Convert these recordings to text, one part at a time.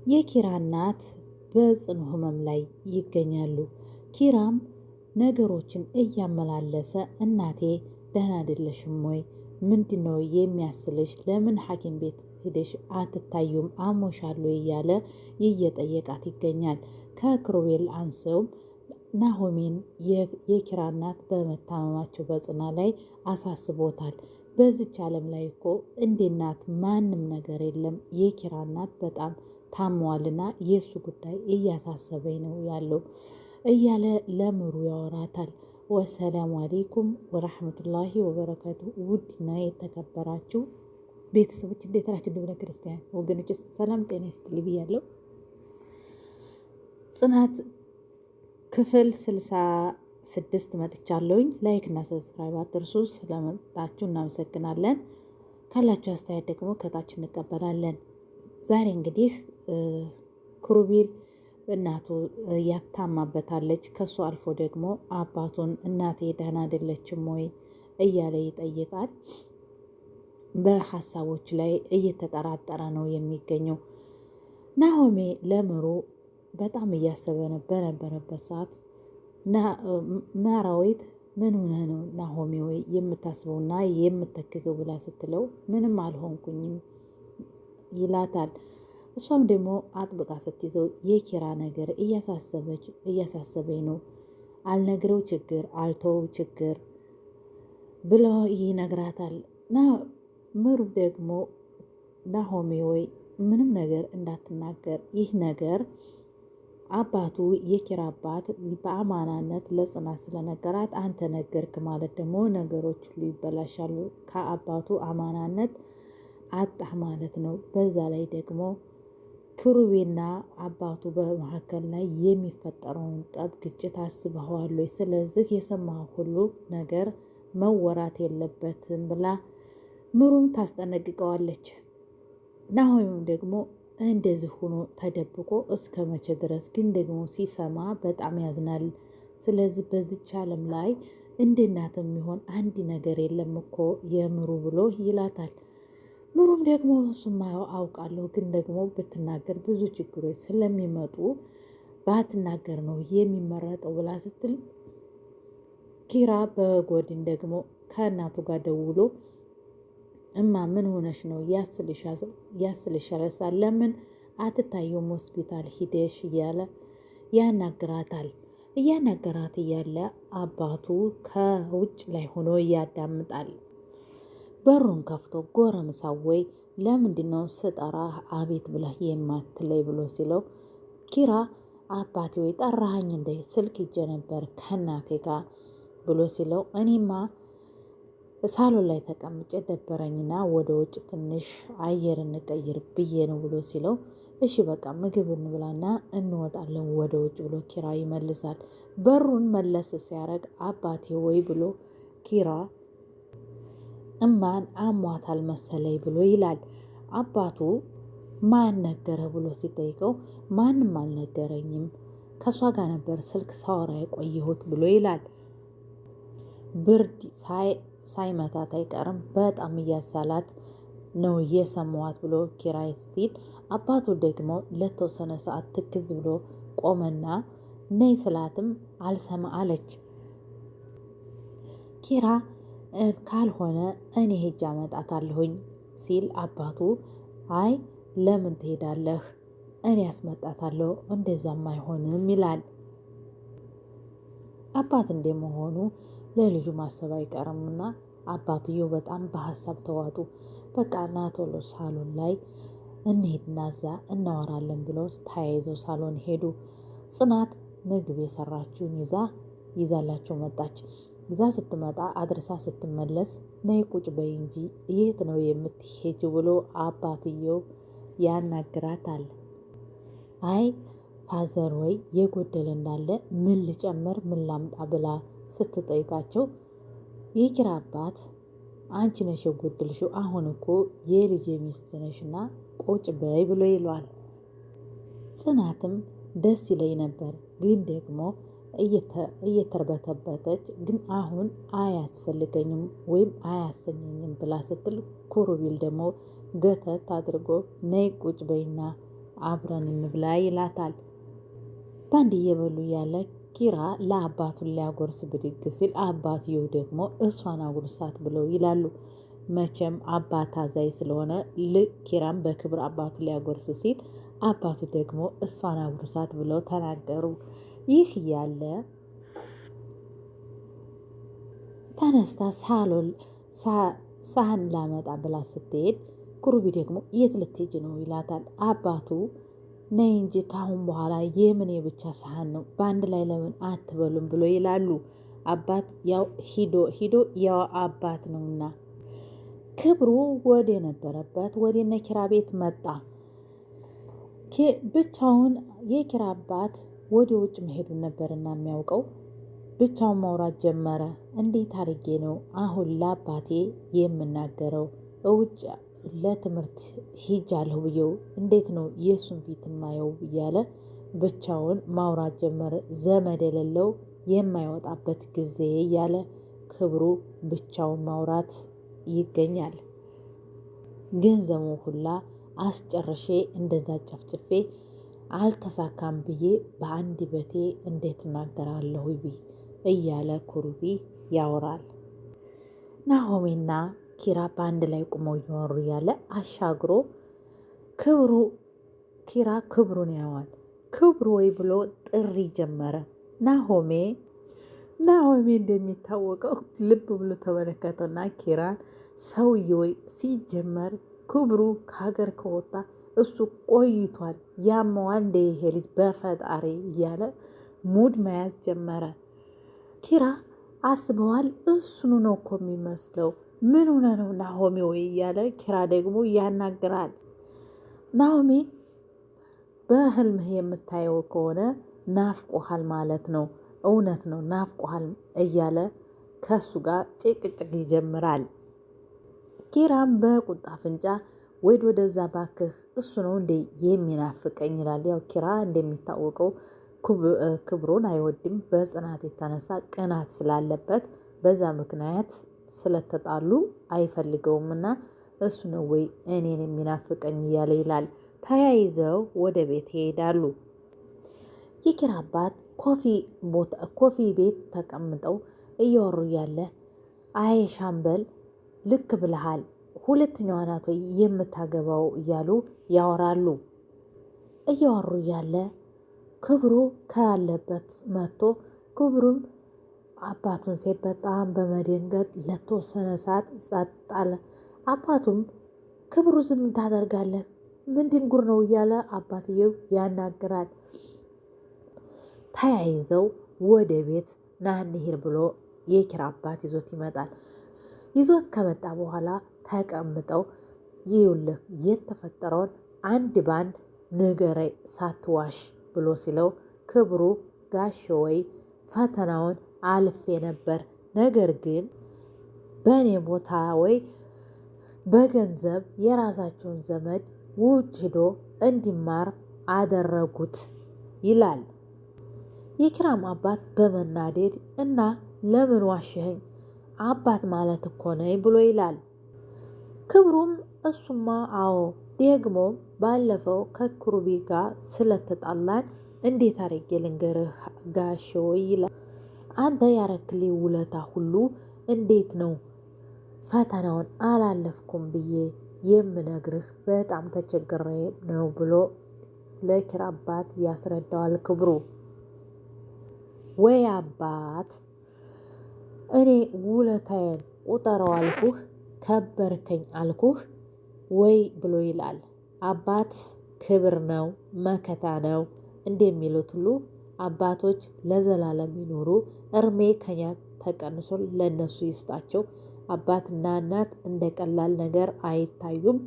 የኪራ እናት በጽኑ ህመም ላይ ይገኛሉ። ኪራም ነገሮችን እያመላለሰ እናቴ ደህና አይደለሽም ወይ? ምንድነው የሚያስልሽ? ለምን ሐኪም ቤት ሄደሽ አትታዩም? አሞሻል ወይ? እያለ እየጠየቃት ይገኛል። ከክሩቤል አንሰውም ናሆሜን የኪራ እናት በመታመማቸው በጽና ላይ አሳስቦታል። በዚች ዓለም ላይ እኮ እንደ እናት ማንም ነገር የለም። የኪራ እናት በጣም ታሟልና የእሱ ጉዳይ እያሳሰበኝ ነው ያለው እያለ ለምሩ ያወራታል። ወሰላሙ አሌይኩም ወራህመቱላሂ ወበረካቱ። ውድና የተከበራችሁ ቤተሰቦች እንዴት ናችሁ? እንደምን ክርስቲያን ወገኖች ሰላም ጤና ይስጥልኝ ብያለሁ። ጽናት ክፍል 66 መጥቻለሁኝ። ላይክ እና ሰብስክራይብ አትርሱ። ስለመጣችሁ እናመሰግናለን። ካላችሁ አስተያየት ደግሞ ከታች እንቀበላለን። ዛሬ እንግዲህ ክሩቤል እናቱ ያታማበታለች። ከሱ አልፎ ደግሞ አባቱን እናቴ ደህና አይደለችም ወይ እያለ ይጠይቃል። በሀሳቦች ላይ እየተጠራጠረ ነው የሚገኘው። ናሆሜ ለምሩ በጣም እያሰበ በነበረበት ሰዓት መራዊት ምን ሆነ ነው ናሆሜ ወይ የምታስበውና የምተክዘው ብላ ስትለው ምንም አልሆንኩኝም ይላታል። እሷም ደግሞ አጥብቃ ስትይዘው የኪራ ነገር እያሳሰበኝ ነው፣ አልነግረው ችግር አልተወው ችግር ብሎ ይነግራታል። ምሩ ደግሞ ናሆሜ ወይ ምንም ነገር እንዳትናገር፣ ይህ ነገር አባቱ የኪራ አባት በአማናነት ለጽናት ስለነገራት አንተ ነገርክ ማለት ደግሞ ነገሮች ሁሉ ይበላሻሉ። ከአባቱ አማናነት አጣህ ማለት ነው። በዛ ላይ ደግሞ ክሩቤና አባቱ በመካከል ላይ የሚፈጠረውን ጠብ ግጭት አስበዋል ወይ? ስለዚህ የሰማህ ሁሉ ነገር መወራት የለበትም ብላ ምሩም ታስጠነቅቀዋለች። ናሆምም ደግሞ እንደዚህ ሆኖ ተደብቆ እስከ መቼ ድረስ? ግን ደግሞ ሲሰማ በጣም ያዝናል። ስለዚህ በዚች ዓለም ላይ እንደ እናት የሚሆን አንድ ነገር የለም እኮ የምሩ ብሎ ይላታል። ምሩም ደግሞ እሱማ አውቃለሁ፣ ግን ደግሞ ብትናገር ብዙ ችግሮች ስለሚመጡ ባትናገር ነው የሚመረጠው ብላ ስትል ኪራ በጎድን ደግሞ ከእናቱ ጋር ደውሎ እማ ምን ሆነሽ ነው? ያስልሻል፣ ለምን አትታዩም ሆስፒታል ሂደሽ እያለ ያናግራታል። እያናገራት እያለ አባቱ ከውጭ ላይ ሆኖ ያዳምጣል። በሩን ከፍቶ ጎረምሳው ወይ ለምንድነው ስጠራህ አቤት ብለህ የማትለይ ብሎ ሲለው ኪራ አባቴ ወይ ጠራሃኝ እንደ ስልክ ይዤ ነበር ከእናቴ ጋር ብሎ ሲለው እኔማ ሳሎን ላይ ተቀምጬ ደበረኝና ወደ ውጭ ትንሽ አየር እንቀይር ብዬ ነው ብሎ ሲለው እሺ በቃ ምግብ እንብላና እንወጣለን ወደ ውጭ ብሎ ኪራ ይመልሳል። በሩን መለስ ሲያደርግ አባቴ ወይ ብሎ ኪራ እማን አሟታል መሰለኝ ብሎ ይላል። አባቱ ማን ነገረ ብሎ ሲጠይቀው ማንም አልነገረኝም፣ ከእሷ ጋር ነበር ስልክ ሳወራ የቆየሁት ብሎ ይላል። ብርድ ሳይመታት አይቀርም በጣም እያሳላት ነው እየሰማዋት ብሎ ኪራይ ሲል አባቱ ደግሞ ለተወሰነ ሰዓት ትክዝ ብሎ ቆመና ነይ ስላትም አልሰማ አለች። ኪራ ካልሆነ እኔ ሄጄ አመጣታለሁኝ ሲል አባቱ አይ ለምን ትሄዳለህ? እኔ ያስመጣታለሁ፣ እንደዛም አይሆንም ይላል። አባት እንደመሆኑ ለልጁ ማሰብ አይቀርምና አባትየው በጣም በሀሳብ ተዋጡ። በቃ ና ቶሎ ሳሎን ላይ እንሄድና እዛ እናወራለን ብለው ተያይዘው ሳሎን ሄዱ። ጽናት ምግብ የሰራችውን ይዛላቸው መጣች። ይዛ ስትመጣ አድርሳ ስትመለስ ነይ ቁጭ በይ እንጂ የት ነው የምትሄጅ ብሎ አባትየው ያናግራታል። አይ ፋዘር ወይ የጎደለ እንዳለ ምን ልጨምር ምን ላምጣ ብላ ስትጠይቃቸው የኪራ አባት አንቺ ነሽ የጎደልሽው፣ አሁን እኮ የልጅ ሚስት ነሽና ቁጭ በይ ብሎ ይሏል። ጽናትም ደስ ይለኝ ነበር ግን ደግሞ እየተርበተበተች ግን አሁን አያስፈልገኝም ወይም አያሰኘኝም ብላ ስትል ኩሩቤል ደግሞ ገተት አድርጎ ነይ ቁጭ በይና አብረን እንብላ ይላታል። ባንድ እየበሉ ያለ ኪራ ለአባቱን ሊያጎርስ ብድግ ሲል አባትየው ደግሞ እሷን አጉርሳት ብለው ይላሉ። መቼም አባት አዛኝ ስለሆነ ኪራም በክብር አባቱ ሊያጎርስ ሲል አባቱ ደግሞ እሷን አጉርሳት ብለው ተናገሩ። ይህ ያለ ተነስታ ሳሎን ሳህን ላመጣ ብላ ስትሄድ ኩሩቢ ደግሞ የት ልትሄጂ ነው ይላታል። አባቱ ነይ እንጂ ካሁን በኋላ የምን የብቻ ሳህን ነው በአንድ ላይ ለምን አትበሉም ብሎ ይላሉ። አባት ያው ሂዶ ያው አባት ነውና ክብሩ ወደ ነበረበት ወደ ነኪራ ቤት መጣ። ብቻውን የኪራ አባት ወደ ውጭ መሄዱን ነበርና የሚያውቀው ብቻውን ማውራት ጀመረ። እንዴት አድርጌ ነው አሁን ለአባቴ የምናገረው? ውጭ ለትምህርት ሂጃለሁ ብዬው እንዴት ነው የእሱን ፊት ማየው? እያለ ብቻውን ማውራት ጀመረ። ዘመድ የሌለው የማይወጣበት ጊዜ እያለ ክብሩ ብቻውን ማውራት ይገኛል። ገንዘቡ ሁላ አስጨርሼ እንደዛ ጨፍጭፌ አልተሳካም ብዬ በአንድ በቴ እንዴት እናገራለሁ እያለ ኩሩቢ ያወራል። ናሆሜና ኪራ በአንድ ላይ ቁመው እያወሩ ያለ አሻግሮ ኪራ ክብሩን ያዋል። ክብሩ ወይ ብሎ ጥሪ ጀመረ። ናሆሜ እንደሚታወቀው ልብ ብሎ ተመለከተና ኪራን ሰውዬው ሲጀመር ክብሩ ከሀገር ከወጣ እሱ ቆይቷል፣ ያመዋል እንደ ይሄ ልጅ በፈጣሪ እያለ ሙድ መያዝ ጀመረ። ኪራ አስበዋል። እሱኑ ነው እኮ የሚመስለው። ምን ሆነ ነው ናሆሜ ወይ እያለ ኪራ ደግሞ ያናግራል። ናሆሜ በህልምህ የምታየው ከሆነ ናፍቆሃል ማለት ነው፣ እውነት ነው ናፍቆሃል እያለ ከሱ ጋር ጭቅጭቅ ይጀምራል። ኪራም በቁጣ ፍንጫ ወደዛ ባክህ እሱ ነው እንዴ የሚናፍቀኝ ይላል። ያው ኪራ እንደሚታወቀው ክብሩን አይወድም። በጽናት የተነሳ ቅናት ስላለበት በዛ ምክንያት ስለተጣሉ አይፈልገውምና እሱ ነው ወይ እኔን የሚናፍቀኝ እያለ ይላል። ተያይዘው ወደ ቤት ይሄዳሉ። የኪራ አባት ኮፊ ቤት ተቀምጠው እያወሩ ያለ አይ ሻምበል ልክ ብለሃል፣ ሁለተኛዋ ናት ወይ የምታገባው እያሉ ያወራሉ። እያወሩ ያለ ክብሩ ካለበት መጥቶ ክብሩም አባቱን ሴት በጣም በመደንገጥ ለተወሰነ ሰዓት ጸጥ አለ። አባቱም ክብሩ ዝም ታደርጋለህ ምንድን ጉር ነው እያለ አባትየው ያናግራል። ተያይዘው ወደ ቤት ና እንሂድ ብሎ የኪራ አባት ይዞት ይመጣል። ይዞት ከመጣ በኋላ ተቀምጠው ይውልህ የተፈጠረውን አንድ ባንድ ንገረኝ ሳትዋሽ ብሎ ሲለው ክብሩ ጋሽ ወይ ፈተናውን አልፌ ነበር፣ ነገር ግን በእኔ ቦታ ወይ በገንዘብ የራሳቸውን ዘመድ ውጭ ሄዶ እንዲማር አደረጉት ይላል። የኪራም አባት በመናደድ እና ለምን ዋሸኸኝ አባት ማለት እኮ ነኝ ብሎ ይላል። ክብሩም እሱማ አዎ ደግሞ ባለፈው ከክሩቢ ጋር ስለተጣላን እንዴት አድርጌ ልንገርህ ጋሼ ይላል። አንተ ያረክልኝ ውለታ ሁሉ እንዴት ነው ፈተናውን አላለፍኩም ብዬ የምነግርህ? በጣም ተቸግሬ ነው ብሎ ለኪራ አባት ያስረዳዋል። ክብሩ ወይ አባት እኔ ውለታዬን ቁጠረው አልኩህ፣ ከበርከኝ አልኩህ ወይ ብሎ ይላል። አባት ክብር ነው፣ መከታ ነው እንደሚሉት ሁሉ አባቶች ለዘላለም ይኖሩ፣ እርሜ ከኛ ተቀንሶ ለነሱ ይስጣቸው። አባትና እናት እንደ ቀላል ነገር አይታዩም።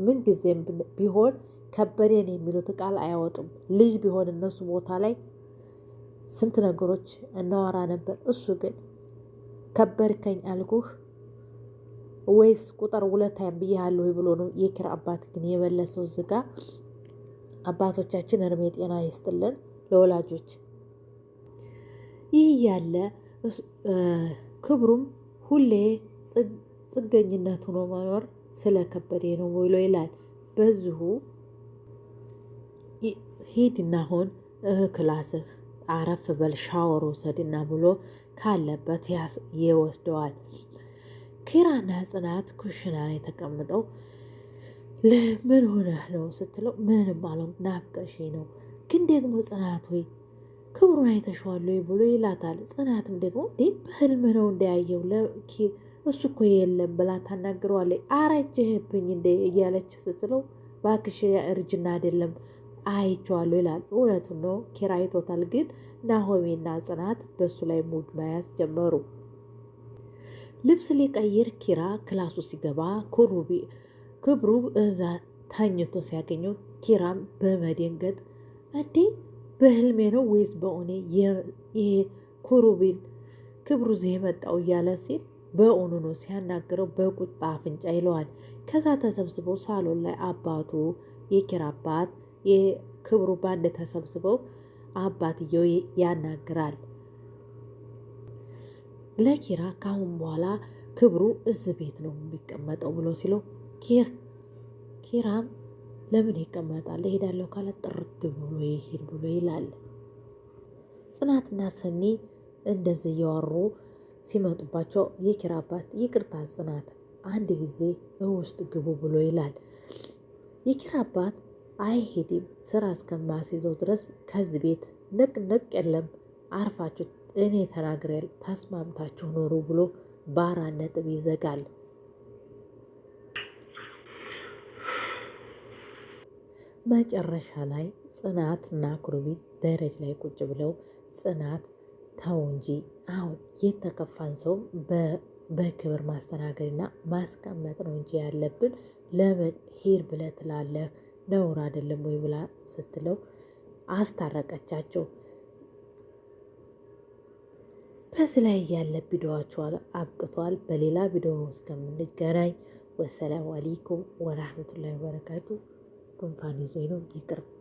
ምንጊዜም ቢሆን ከበደን የሚሉት ቃል አያወጡም። ልጅ ቢሆን እነሱ ቦታ ላይ ስንት ነገሮች እናወራ ነበር። እሱ ግን ከበርከኝ አልኩህ ወይስ ቁጥር ውለታዬን ብያለሁ ብሎ ነው የኪራ አባት ግን የመለሰው። ዝጋ አባቶቻችን እርሜ ጤና ይስጥልን ለወላጆች። ይህ ያለ ክብሩም ሁሌ ጽገኝነት ሆኖ መኖር ስለከበደ ነው ብሎ ይላል። በዚሁ ሂድና አሁን ክላስህ አረፍ በል ሻወር ውሰድና ብሎ ካለበት ይወስደዋል። ኪራና ጽናት ኩሽና ላይ ተቀምጠው ለምን ሆነህ ነው ስትለው ምንም አለው ናፍቀሽ ነው። ግን ደግሞ ጽናት ወይ ክብሩን አይተሸዋል ብሎ ይላታል። ጽናትም ደግሞ በህልም ነው እንዳያየው እሱ እኮ የለም ብላ ታናግረዋለች። አረጀህብኝ እንደ እያለች ስትለው ባክሽ እርጅና አይደለም አይቼዋለሁ ይላል። እውነቱን ነው ኪራ አይቶታል። ግን ናሆሜና ጽናት በሱ ላይ ሙድ መያዝ ጀመሩ። ልብስ ሊቀይር ኪራ ክላሱ ሲገባ ክብሩ እዛ ተኝቶ ሲያገኘው ኪራም በመደንገጥ እንዴ በህልሜ ነው ወይስ በእውኔ ይሄ ክብሩ ዚህ የመጣው እያለ ሲል በእውኑ ነው ሲያናግረው በቁጣ አፍንጫ ይለዋል። ከዛ ተሰብስበው ሳሎን ላይ አባቱ የኪራ አባት የክብሩ ባንድ ተሰብስበው አባትየው ያናግራል። ለኪራ ካሁን በኋላ ክብሩ እዚህ ቤት ነው የሚቀመጠው ብሎ ሲለው ኪራም ለምን ይቀመጣል እሄዳለሁ ካለ ጥርግ ብሎ ይሄድ ብሎ ይላል። ጽናትና ሰኒ እንደዚህ እያወሩ ሲመጡባቸው የኪራ አባት ይቅርታ ጽናት አንድ ጊዜ ውስጥ ግቡ ብሎ ይላል። የኪራ አባት አይሄድም ስራ እስከማስይዘው ድረስ ከዚህ ቤት ንቅ የለም አርፋችሁ እኔ ተናግሬያል ተስማምታችሁ ኖሩ ብሎ በ4 ነጥብ ይዘጋል። መጨረሻ ላይ ጽናት እና ኩርቢት ደረጃ ላይ ቁጭ ብለው ጽናት ተው እንጂ አሁን የተከፋን ሰው በክብር ማስተናገድና ማስቀመጥ ነው እንጂ ያለብን ለምን ሂድ ብለህ ትላለህ? ነውር አይደለም ወይ ብላ ስትለው አስታረቀቻቸው። በዚህ ላይ ያለ ቪዲዮዋቸው አብቅቷል። በሌላ ቪዲዮ እስከምንገናኝ ወሰላሙ አለይኩም ወራህመቱላሂ ወበረካቱ። ጉንፋን ይዞኝ ነው ይቅርታ።